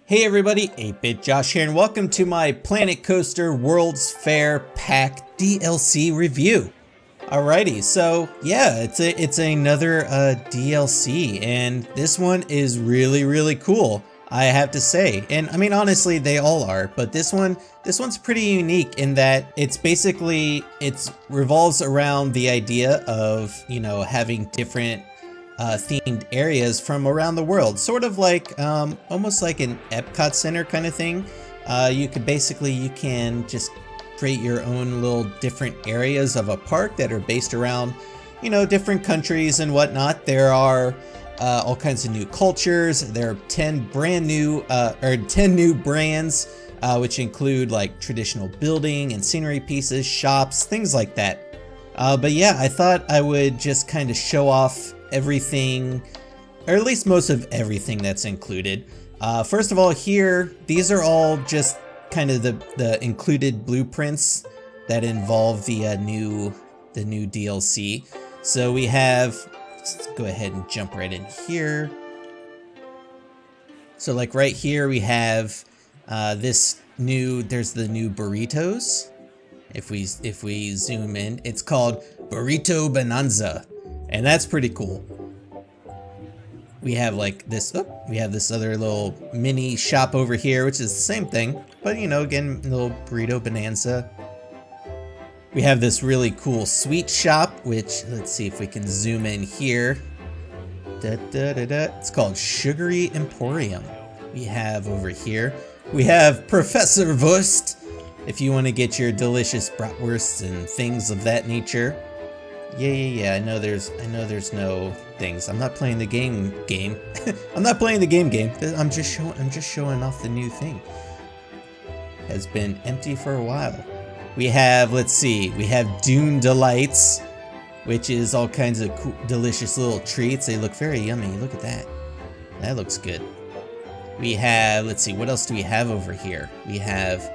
Hey everybody, 8-Bit Josh here, and welcome to my Planet Coaster World's Fair Pack DLC review. Alrighty, so yeah, it's another DLC, and this one is really cool, I have to say. And I mean, honestly, they all are, but this one's pretty unique in that it revolves around the idea of, you know, having different themed areas from around the world, sort of like almost like an Epcot Center kind of thing. You can just create your own little different areas of a park that are based around, you know, different countries and whatnot. There are all kinds of new cultures. There are 10 new brands, which include like traditional building and scenery pieces, shops, things like that. But yeah, I thought I would just kind of show off everything, or at least most of everything that's included. First of all, here, these are all just kind of the included blueprints that involve the new DLC. So we have, let's go ahead and jump right in here. So like right here we have there's the new burritos. If we zoom in, it's called Burrito Bonanza, and that's pretty cool. We have like this, we have this other little mini shop over here, which is the same thing, but you know, again, a little Burrito Bonanza. We have this really cool sweet shop, which, let's see if we can zoom in here. It's called Sugary Emporium. We have over here, we have Professor Wurst, if you want to get your delicious bratwursts and things of that nature. Yeah. I know there's no things. I'm not playing the game. I'm not playing the game. I'm just showing off the new thing. Has been empty for a while. We have, let's see, we have Dune Delights, which is all kinds of cool, delicious little treats. They look very yummy. Look at that. That looks good. We have, let's see, what else do we have over here? We have,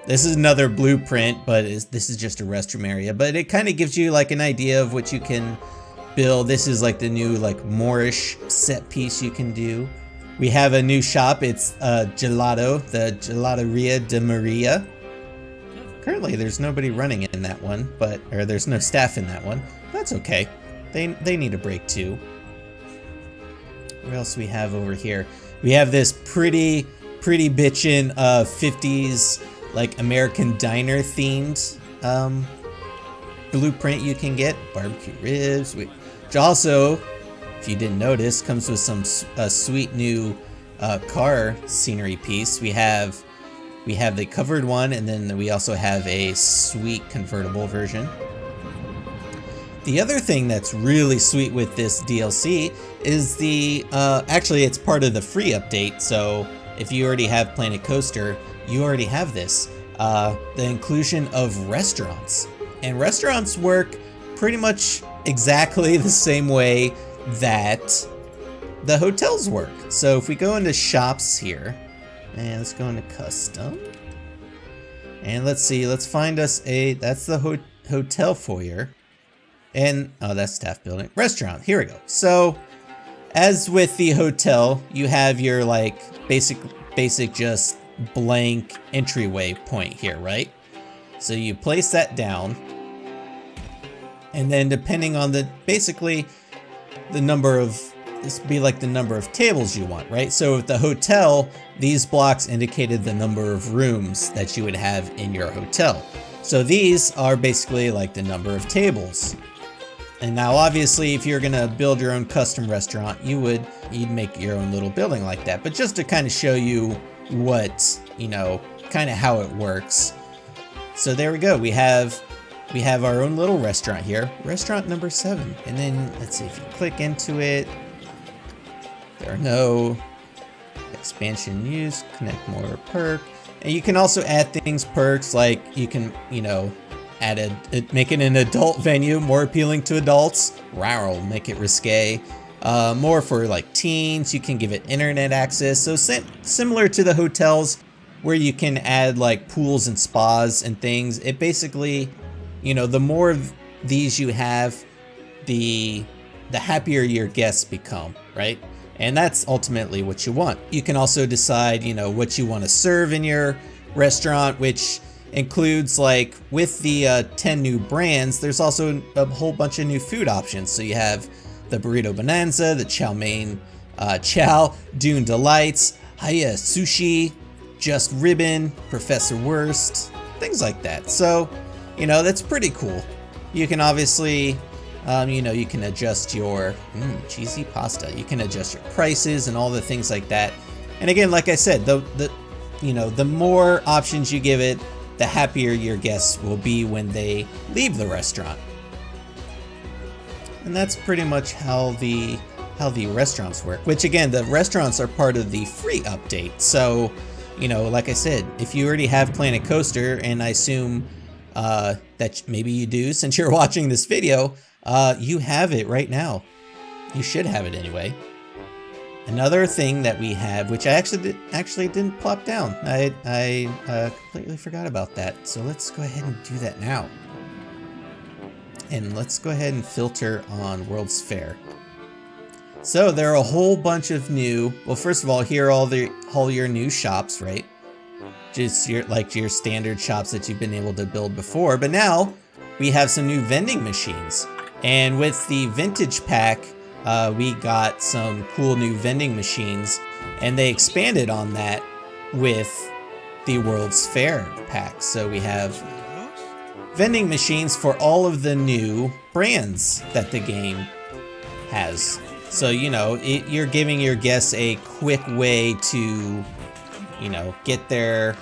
this is another blueprint, but this is just a restroom area, but it kind of gives you like an idea of what you can build. This is like the new like Moorish set piece you can do. We have a new shop. It's the Gelateria De Maria. Currently there's nobody running in that one, or there's no staff in that one. That's okay. They need a break too. What else do we have over here? We have this pretty bitchin' 50s like American diner themed blueprint you can get. Barbecue ribs, which also, if you didn't notice, comes with some sweet new car scenery piece. We have the covered one, and then we also have a sweet convertible version. The other thing that's really sweet with this DLC is actually it's part of the free update, so if you already have Planet Coaster, you already have this. The inclusion of restaurants. And restaurants work pretty much exactly the same way that the hotels work. So if we go into shops here, and let's go into custom. And let's see, let's find us that's the hotel foyer. And, oh, that's staff building. Restaurant, here we go. So, as with the hotel, you have your like basic just blank entryway point here, right? So you place that down, and then depending on basically the number of, this would be like the number of tables you want, right? So with the hotel, these blocks indicated the number of rooms that you would have in your hotel. So these are basically like the number of tables. And now obviously if you're gonna build your own custom restaurant, you'd make your own little building like that. But just to kind of show you what, you know, kind of how it works. So there we go. We have our own little restaurant here, restaurant number 7. And then let's see, if you click into it, there are no expansion used, connect more perk. And you can also add things, perks, like you can, you know, make it an adult venue, more appealing to adults. Rawr, make it risque. More for like teens, you can give it internet access. So similar to the hotels where you can add like pools and spas and things. It basically, you know, the more of these you have, the happier your guests become, right? And that's ultimately what you want. You can also decide, you know, what you want to serve in your restaurant, which includes, like, with the 10 new brands, there's also a whole bunch of new food options. So you have the Burrito Bonanza, the Chow Mein Chow, Dune Delights, Hiya Sushi, Just Ribbon, Professor Worst, things like that. So, you know, that's pretty cool. You can obviously, you know, you can adjust your cheesy pasta. You can adjust your prices and all the things like that. And again, like I said, you know, the more options you give it, the happier your guests will be when they leave the restaurant. And that's pretty much how the restaurants work. Which again, the restaurants are part of the free update. So, you know, like I said, if you already have Planet Coaster, and I assume that maybe you do since you're watching this video, you have it right now. You should have it anyway. Another thing that we have, which I actually didn't plop down. I completely forgot about that. So let's go ahead and do that now. And let's go ahead and filter on World's Fair. So there are a whole bunch of new, well, first of all, here are all your new shops, right? Just your standard shops that you've been able to build before. But now we have some new vending machines. And with the vintage pack, we got some cool new vending machines, and they expanded on that with the World's Fair pack. So we have vending machines for all of the new brands that the game has. So, you know, you're giving your guests a quick way to, you know, get their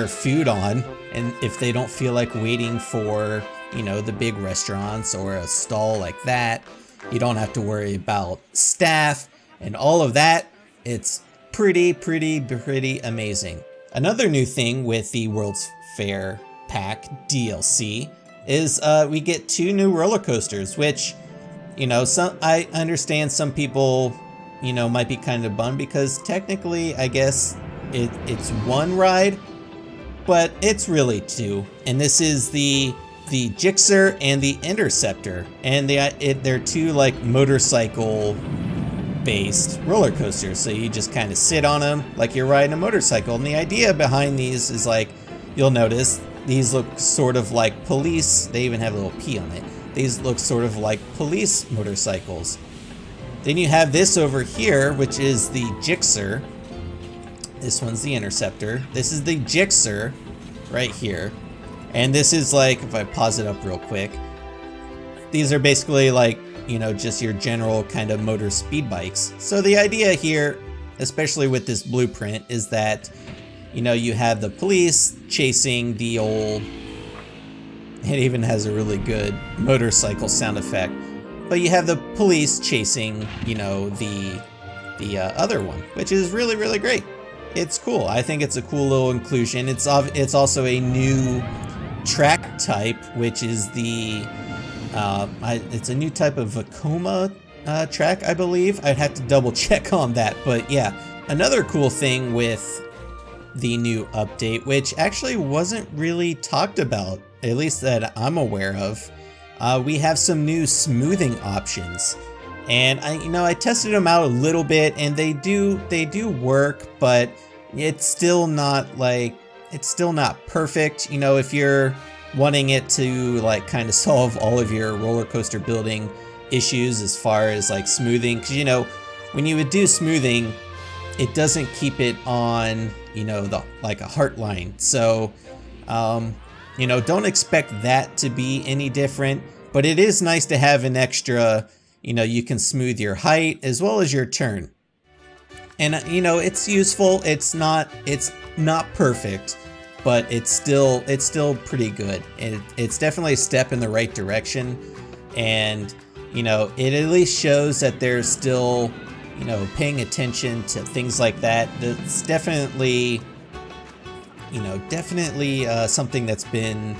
food on, and if they don't feel like waiting for, you know, the big restaurants or a stall like that, you don't have to worry about staff and all of that. It's pretty amazing. Another new thing with the World's Fair pack DLC is we get 2 new roller coasters, which, you know, I understand some people, you know, might be kind of bummed because technically, I guess it's 1 ride, but it's really 2. And this is the Gixxer and the Interceptor, and they're 2 like motorcycle based roller coasters. So you just kind of sit on them like you're riding a motorcycle. And the idea behind these is, like, you'll notice these look sort of like police. They even have a little P on it. These look sort of like police motorcycles. Then you have this over here, which is the Gixxer. This one's the Interceptor. This is the Gixxer right here. And this is like, if I pause it up real quick, these are basically like, you know, just your general kind of motor speed bikes. So the idea here, especially with this blueprint, is that, you know, you have the police chasing the old, it even has a really good motorcycle sound effect, but you have the police chasing, you know, the other one, which is really great. It's cool. I think it's a cool little inclusion. It's also a new track type, which is it's a new type of Vekoma track, I believe. I'd have to double check on that, but yeah. Another cool thing with the new update, which actually wasn't really talked about, at least that I'm aware of, we have some new smoothing options. And I tested them out a little bit, and they do work, but it's still not perfect. You know, if you're wanting it to like kind of solve all of your roller coaster building issues as far as like smoothing, because, you know, when you would do smoothing, it doesn't keep it on, you know, like a heart line. So, you know, don't expect that to be any different, but it is nice to have an extra, you know, you can smooth your height as well as your turn. And, you know, it's useful. It's not perfect, but it's still pretty good. It's definitely a step in the right direction. And, you know, it at least shows that there's still, you know, paying attention to things like that. That's definitely, you know, something that's been,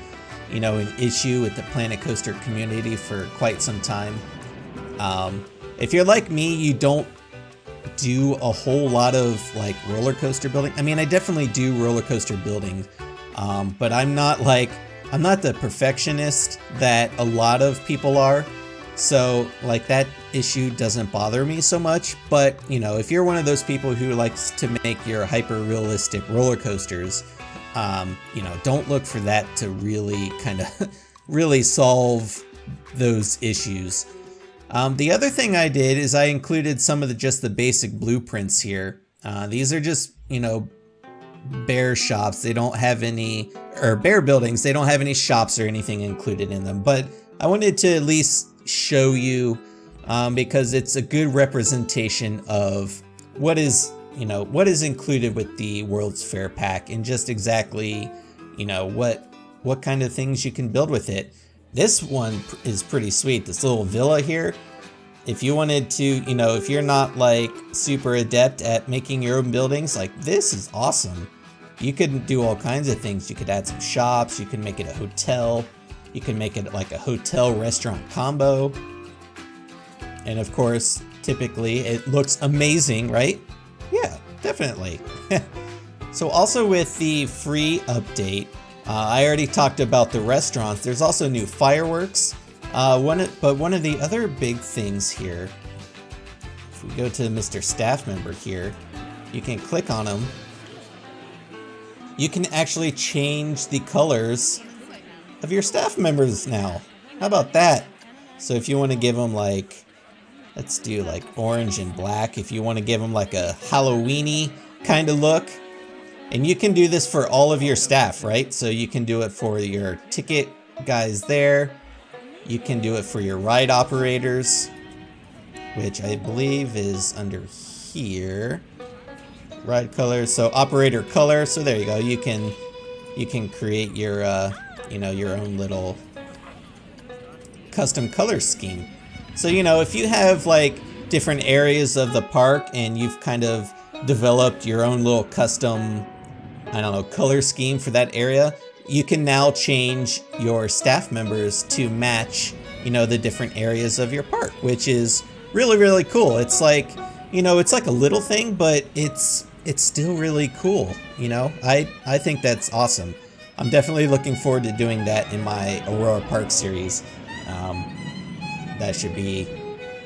you know, an issue with the Planet Coaster community for quite some time. If you're like me, you don't do a whole lot of like roller coaster building. I mean, I definitely do roller coaster building, but I'm not the perfectionist that a lot of people are. So like that issue doesn't bother me so much, but you know, if you're one of those people who likes to make your hyper realistic roller coasters, you know, don't look for that to really kind of really solve those issues. The other thing I did is I included some of just the basic blueprints here. These are just, you know, bare shops. They don't have any, or bare buildings. They don't have any shops or anything included in them, but I wanted to at least show you because it's a good representation of what is, you know, what is included with the World's Fair pack and just exactly, you know, what kind of things you can build with it. This one is pretty sweet. This little villa here. If you wanted to, you know, if you're not like super adept at making your own buildings, like this is awesome. You could do all kinds of things. You could add some shops. You can make it a hotel. You can make it like a hotel restaurant combo. And of course, typically it looks amazing, right? Yeah, definitely. So also with the free update, I already talked about the restaurants. There's also new fireworks. But one of the other big things here, if we go to Mr. Staff Member here, you can click on him. You can actually change the colors of your staff members now. How about that? So if you want to give them like, let's do like orange and black. If you want to give them like a Halloween-y kind of look. And you can do this for all of your staff, right? So you can do it for your ticket guys there. You can do it for your ride operators, which I believe is under here. Ride color, so operator color. So there you go. You can create your you know, your own little custom color scheme. So you know, if you have like different areas of the park and you've kind of developed your own little custom, I don't know, color scheme for that area, you can now change your staff members to match, you know, the different areas of your park, which is really, really cool. It's like, you know, it's like a little thing, but it's still really cool. You know, I think that's awesome. I'm definitely looking forward to doing that in my Aurora Park series. That should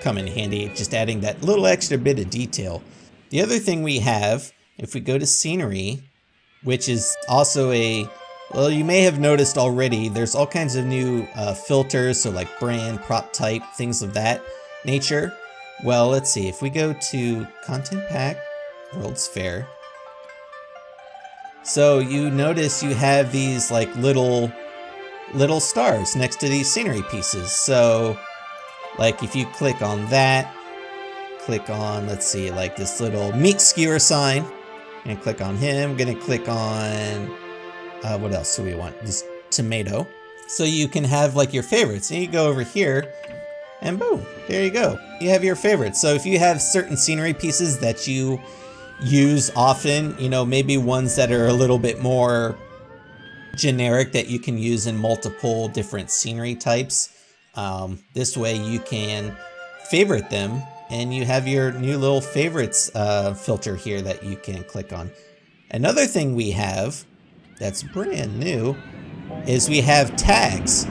come in handy, just adding that little extra bit of detail. The other thing we have, if we go to scenery, which is also well, you may have noticed already, there's all kinds of new filters, so like brand, prop type, things of that nature. Well, let's see, if we go to Content Pack, World's Fair. So you notice you have these like little stars next to these scenery pieces. So like if you click on that, click on, let's see, like this little meat skewer sign, and click on him. I'm gonna click on, what else do we want? This tomato. So you can have like your favorites. And you go over here and boom, there you go. You have your favorites. So if you have certain scenery pieces that you use often, you know, maybe ones that are a little bit more generic that you can use in multiple different scenery types. This way you can favorite them and you have your new little favorites filter here that you can click on. Another thing we have that's brand new is we have tags.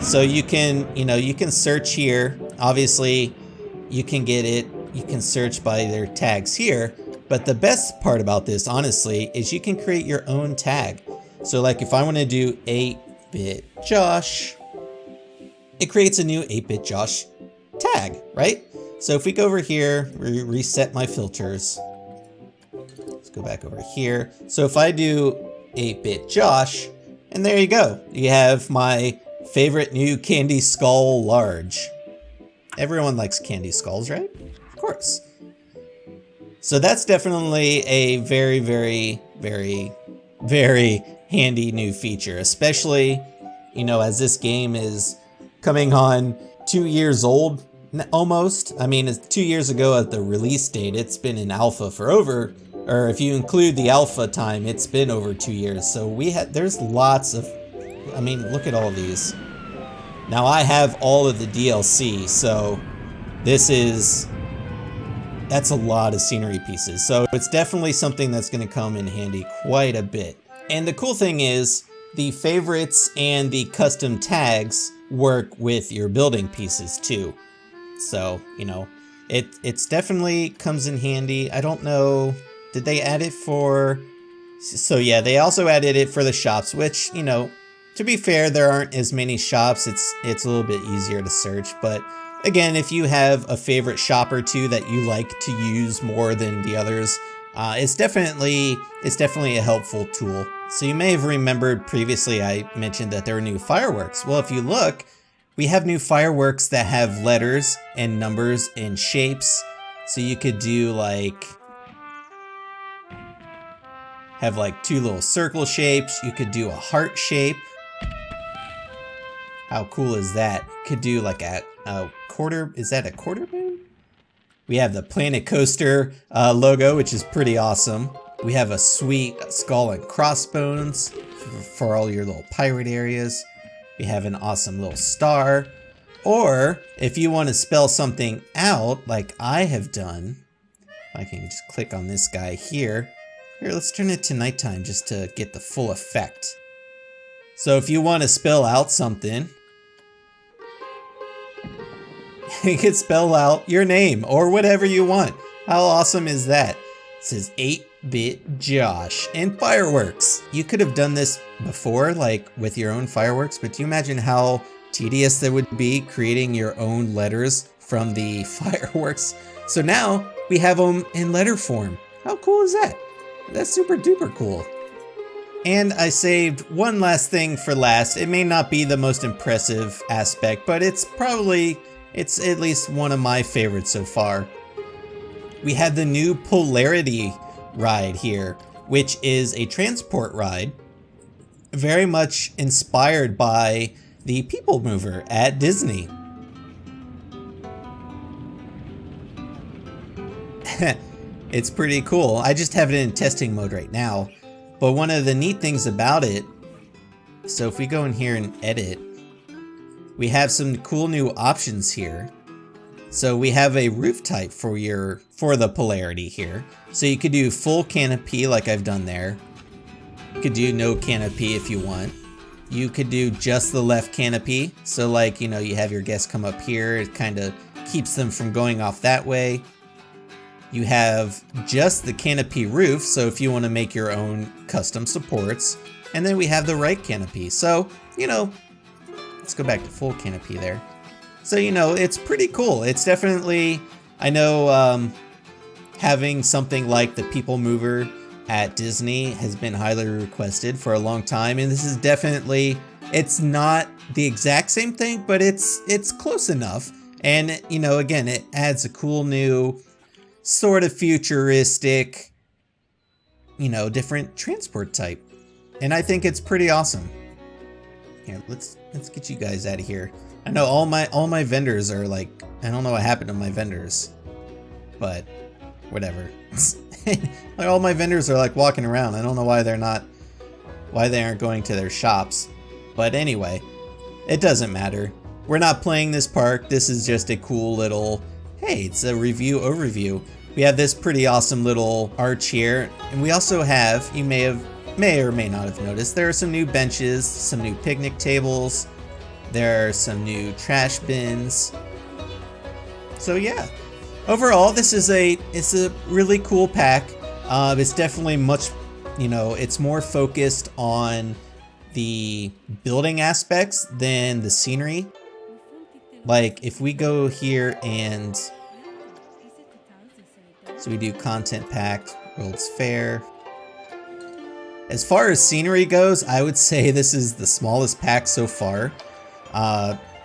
So you can, you know, you can search here. Obviously you can get it, you can search by their tags here, but the best part about this, honestly, is you can create your own tag. So like if I want to do 8-bit Josh, it creates a new 8-bit Josh tag, right? So if we go over here, reset my filters. Let's go back over here. So if I do 8-bit Josh, and there you go. You have my favorite new Candy Skull Large. Everyone likes Candy Skulls, right? Of course. So that's definitely a very, very, very, very handy new feature, especially, you know, as this game is coming on 2 years old, almost. I mean, it's 2 years ago at the release date. It's been in alpha for over, or if you include the alpha time, it's been over 2 years. So there's lots of, I mean, look at all these. Now I have all of the DLC, so that's a lot of scenery pieces. So it's definitely something that's going to come in handy quite a bit. And the cool thing is the favorites and the custom tags work with your building pieces too. So, you know, it's definitely comes in handy. I don't know, did they add it for... So yeah, they also added it for the shops, which, you know, to be fair, there aren't as many shops. It's a little bit easier to search, but again, if you have a favorite shop or two that you like to use more than the others, it's definitely a helpful tool. So you may have remembered previously I mentioned that there were new fireworks. Well, if you look, we have new fireworks that have letters and numbers and shapes. So you could do like, have like 2 little circle shapes. You could do a heart shape. How cool is that? Could do like a quarter, is that a quarter moon? We have the Planet Coaster logo, which is pretty awesome. We have a sweet skull and crossbones for all your little pirate areas. We have an awesome little star. Or if you want to spell something out like I have done, I can just click on this guy here. Here, let's turn it to nighttime just to get the full effect. So if you want to spell out something, you can spell out your name or whatever you want. How awesome is that? It says 8-Bit Josh and fireworks. You could have done this before, like with your own fireworks, but do you imagine how tedious that would be creating your own letters from the fireworks? So now we have them in letter form. How cool is that? That's super duper cool. And I saved one last thing for last. It may not be the most impressive aspect, but it's at least one of my favorites so far. We have the new Polarity ride here, which is a transport ride, very much inspired by the People Mover at Disney. It's pretty cool. I just have it in testing mode right now. But one of the neat things about it, so if we go in here and edit, we have some cool new options here. So we have a roof type for the Polarity here. So you could do full canopy like I've done there. You could do no canopy if you want. You could do just the left canopy. So like, you know, you have your guests come up here. It kind of keeps them from going off that way. You have just the canopy roof, so if you want to make your own custom supports. And then we have the right canopy. So, you know, let's go back to full canopy there. So, you know, it's pretty cool. It's definitely, I know having something like the People Mover at Disney has been highly requested for a long time. And this is definitely, it's not the exact same thing, but it's close enough. And, you know, again, it adds a cool new sort of futuristic, you know, different transport type. And I think it's pretty awesome. Here, let's get you guys out of here. I know all my vendors are like, I don't know what happened to my vendors, but whatever. Like all my vendors are like walking around. I don't know why they aren't going to their shops. But anyway, it doesn't matter. We're not playing this park. This is just a cool little, hey, it's a review overview. We have this pretty awesome little arch here. And we also have, you may or may not have noticed, there are some new benches, some new picnic tables. There are some new trash bins. So yeah, overall, this is it's a really cool pack. It's definitely much, you know, it's more focused on the building aspects than the scenery. Like if we go here and so we do content packed, World's Fair. As far as scenery goes, I would say this is the smallest pack so far.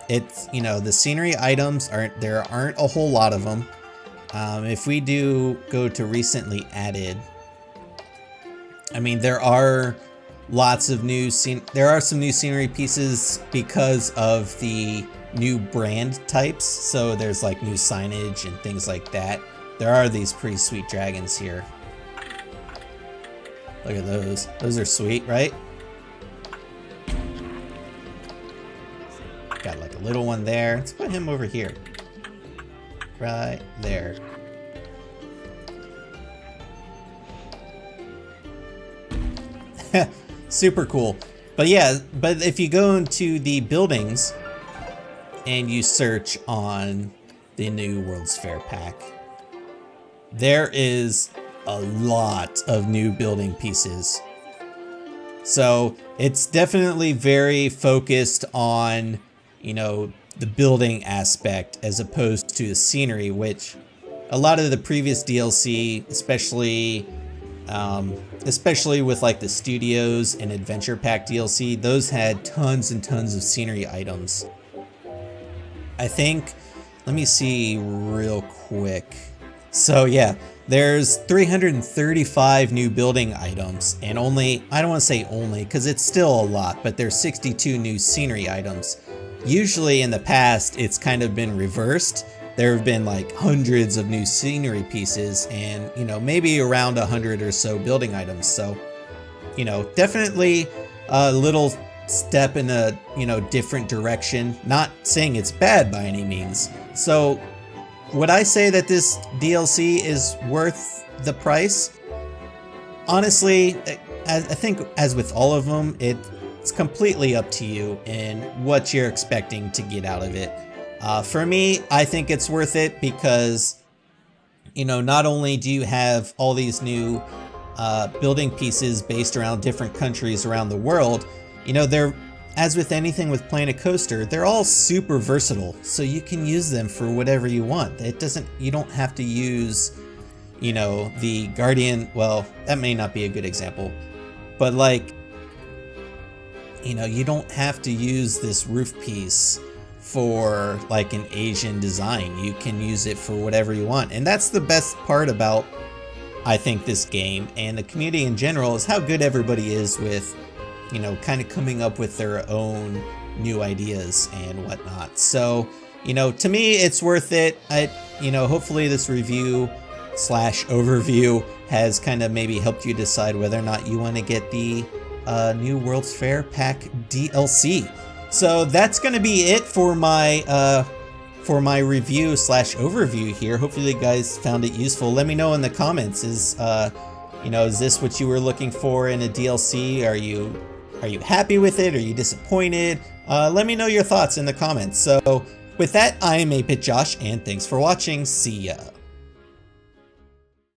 It's, you know, the scenery items there aren't a whole lot of them. If we do go to recently added, I mean, there are some new scenery pieces because of the new brand types. So there's like new signage and things like that. There are these pretty sweet dragons here. Look at those. Those are sweet, right? Got like a little one there. Let's put him over here. Right there. Super cool. But yeah, but if you go into the buildings, and you search on the new World's Fair pack, there is a lot of new building pieces. So it's definitely very focused on, you know, the building aspect as opposed to the scenery, which a lot of the previous DLC, especially with like the studios and adventure pack DLC, those had tons and tons of scenery items. I think, let me see real quick. So yeah, there's 335 new building items, and only, I don't want to say only because it's still a lot, but there's 62 new scenery items. Usually in the past, it's kind of been reversed. There have been like hundreds of new scenery pieces and, you know, maybe around 100 or so building items. So, you know, definitely a little step in a, you know, different direction. Not saying it's bad by any means. So would I say that this DLC is worth the price? Honestly, I think as with all of them, it's completely up to you and what you're expecting to get out of it. For me, I think it's worth it because, you know, not only do you have all these new building pieces based around different countries around the world, you know, they're, as with anything with playing a coaster, they're all super versatile, so you can use them for whatever you want. You don't have to use, you know, the Guardian, well, that may not be a good example, but like, you know, you don't have to use this roof piece for like an Asian design. You can use it for whatever you want. And that's the best part about, I think, this game and the community in general, is how good everybody is with, you know, kind of coming up with their own new ideas and whatnot. So, you know, to me, it's worth it. You know, hopefully this review / overview has kind of maybe helped you decide whether or not you want to get the new World's Fair pack DLC. So that's going to be it for my review / overview here. Hopefully you guys found it useful. Let me know in the comments, you know, is this what you were looking for in a DLC? Are you happy with it? Are you disappointed? Let me know your thoughts in the comments. So with that, I am 8-Bit Josh, and thanks for watching. See ya.